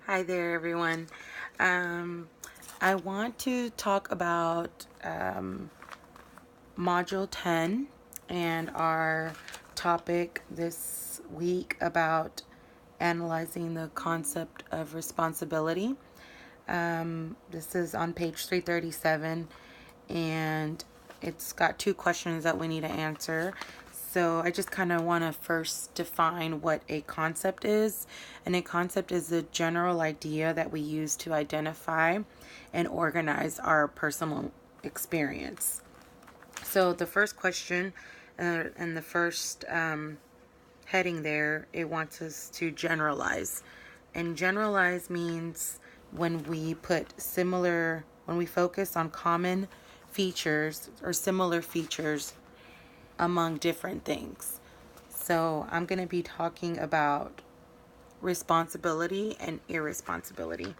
Hi there, everyone. Um, I want to talk about Module 10 and our topic this week about analyzing the concept of responsibility. This is on page 337, and it's got two questions that we need to answer. So I just kind of want to first define what a concept is. And a concept is a general idea that we use to identify and organize our personal experience. So the first question and the first heading there, it wants us to generalize. And generalize means when we focus on common features or similar features among different things. So I'm going to be talking about responsibility and irresponsibility.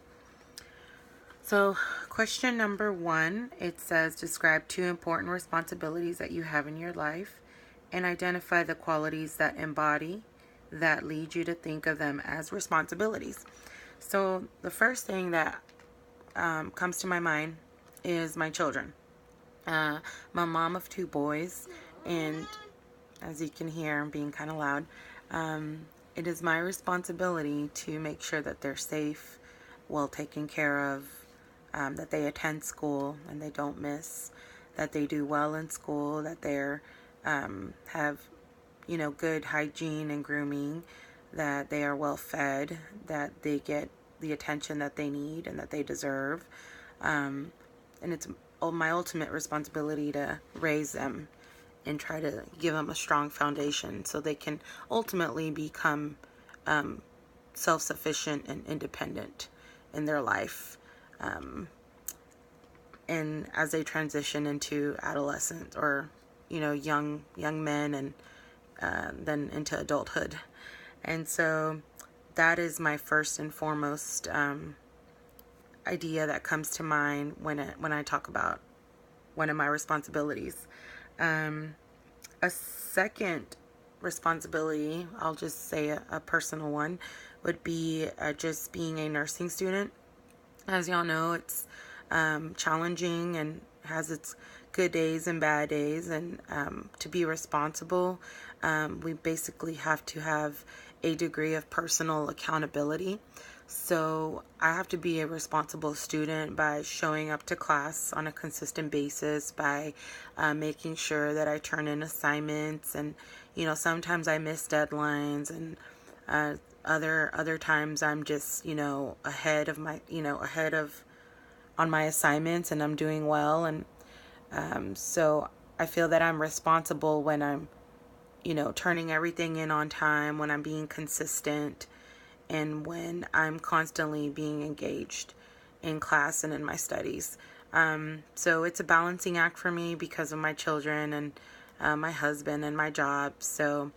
So, question number 1, it says describe 2 important responsibilities that you have in your life and identify the qualities that lead you to think of them as responsibilities. So, the first thing that comes to my mind is my children. I'm a mom of 2 boys, and as you can hear, I'm being kind of loud. It is my responsibility to make sure that they're safe, well taken care of, that they attend school and they don't miss, that they do well in school, that they're have good hygiene and grooming, that they are well fed, that they get the attention that they need and that they deserve, and it's my ultimate responsibility to raise them and try to give them a strong foundation so they can ultimately become self-sufficient and independent in their life, and as they transition into adolescence or young men and then into adulthood. And so that is my first and foremost idea that comes to mind when I talk about one of my responsibilities. A second responsibility, I'll just say a personal one, would be just being a nursing student. As y'all know, it's challenging and has its good days and bad days. And to be responsible, we basically have to have a degree of personal accountability. So I have to be a responsible student by showing up to class on a consistent basis, by making sure that I turn in assignments, and sometimes I miss deadlines, and other times I'm just ahead of on my assignments, and I'm doing well. And so I feel that I'm responsible when I'm turning everything in on time, when I'm being consistent, and when I'm constantly being engaged in class and in my studies. So it's a balancing act for me because of my children and my husband and my job. So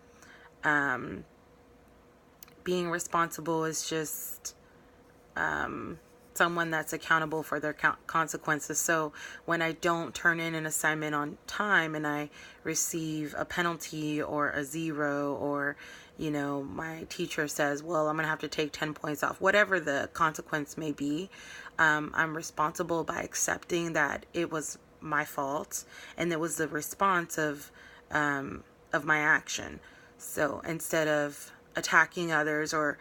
being responsible is just someone that's accountable for their consequences. So when I don't turn in an assignment on time and I receive a penalty or a 0, or my teacher says, well, I'm gonna have to take 10 points off, whatever the consequence may be, I'm responsible by accepting that it was my fault and it was the response of my action. So instead of attacking others or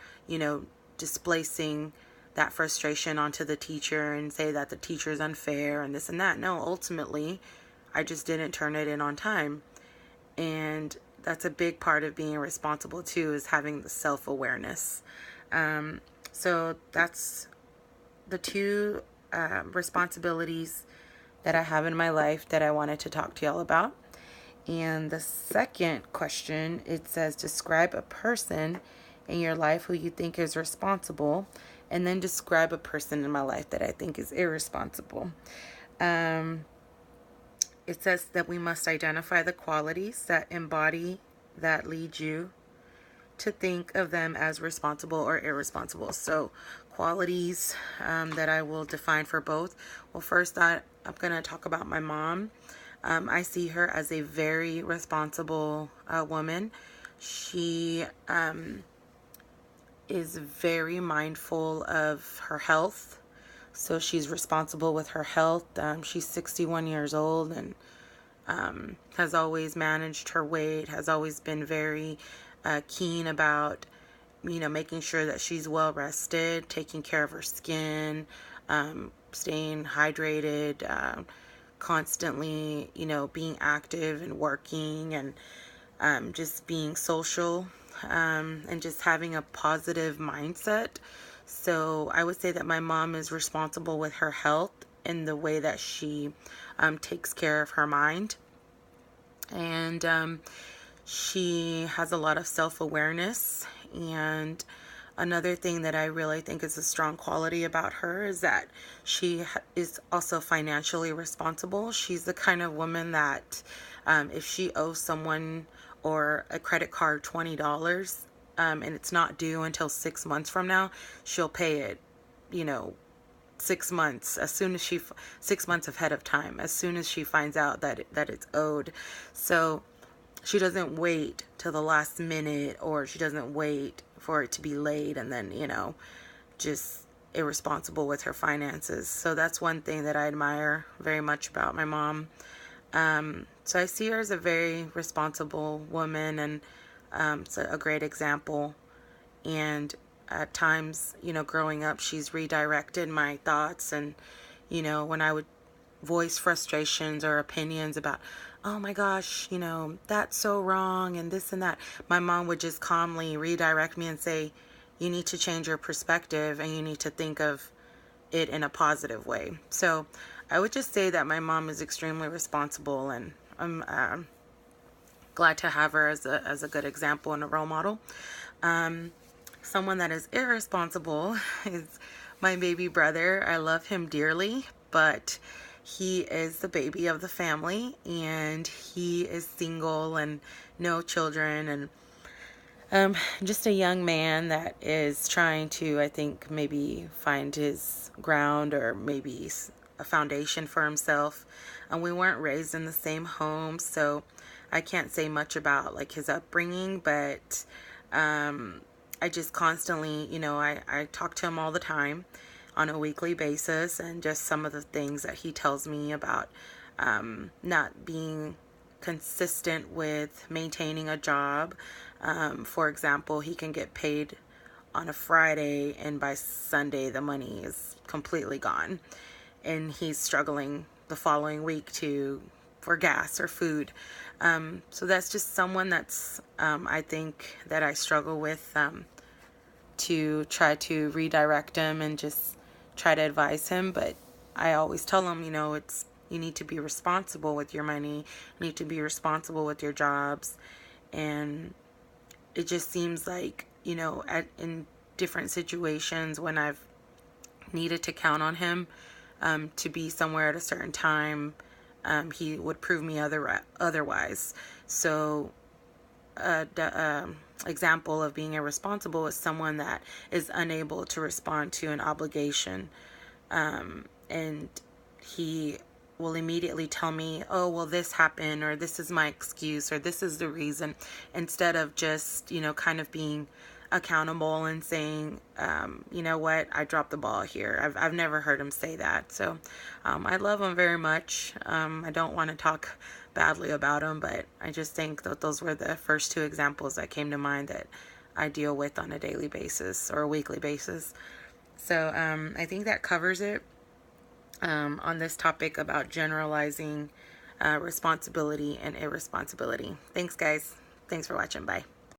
displacing that frustration onto the teacher and say that the teacher is unfair and this and that. No, ultimately, I just didn't turn it in on time. And that's a big part of being responsible too, is having the self-awareness. So that's the 2 responsibilities that I have in my life that I wanted to talk to y'all about. And the second question, it says describe a person in your life who you think is responsible, and then describe a person in my life that I think is irresponsible. It says that we must identify the qualities that lead you to think of them as responsible or irresponsible. So qualities that I will define for both. Well, first I'm going to talk about my mom. I see her as a very responsible woman. She is very mindful of her health. So she's responsible with her health. She's 61 years old and has always managed her weight, has always been very keen about, making sure that she's well rested, taking care of her skin, staying hydrated, constantly, being active and working, and just being social, and just having a positive mindset. So I would say that my mom is responsible with her health in the way that she takes care of her mind. And she has a lot of self-awareness. And another thing that I really think is a strong quality about her is that she is also financially responsible. She's the kind of woman that if she owes someone or a credit card $20, and it's not due until 6 months from now, she'll pay it, 6 months, as soon as 6 months ahead of time, as soon as she finds out that it's owed. So she doesn't wait till the last minute, or she doesn't wait for it to be late and then, just irresponsible with her finances. So that's one thing that I admire very much about my mom. So I see her as a very responsible woman, and it's a great example. And at times, growing up, she's redirected my thoughts. And, when I would voice frustrations or opinions about, oh my gosh, that's so wrong and this and that, my mom would just calmly redirect me and say, you need to change your perspective and you need to think of it in a positive way. So I would just say that my mom is extremely responsible, and I'm glad to have her as a good example and a role model. Someone that is irresponsible is my baby brother. I love him dearly, but he is the baby of the family, and he is single and no children, and just a young man that is trying to, I think, maybe find his ground or maybe a foundation for himself. And we weren't raised in the same home, so I can't say much about like his upbringing, but I just constantly, I talk to him all the time on a weekly basis, and just some of the things that he tells me about not being consistent with maintaining a job. For example, he can get paid on a Friday, and by Sunday the money is completely gone, and he's struggling the following week for gas or food. So that's just someone that's I think that I struggle with, to try to redirect him and just try to advise him. But I always tell him, you need to be responsible with your money, you need to be responsible with your jobs. And it just seems like, in different situations when I've needed to count on him to be somewhere at a certain time, he would prove me otherwise. So example of being irresponsible is someone that is unable to respond to an obligation, and he will immediately tell me, oh, well, this happened, or this is my excuse, or this is the reason, instead of just, kind of being accountable and saying, you know what, I dropped the ball here. I've never heard him say that. So I love him very much. I don't want to talk badly about him, but I just think that those were the first two examples that came to mind that I deal with on a daily basis or a weekly basis. So I think that covers it on this topic about generalizing responsibility and irresponsibility. Thanks, guys. Thanks for watching. Bye.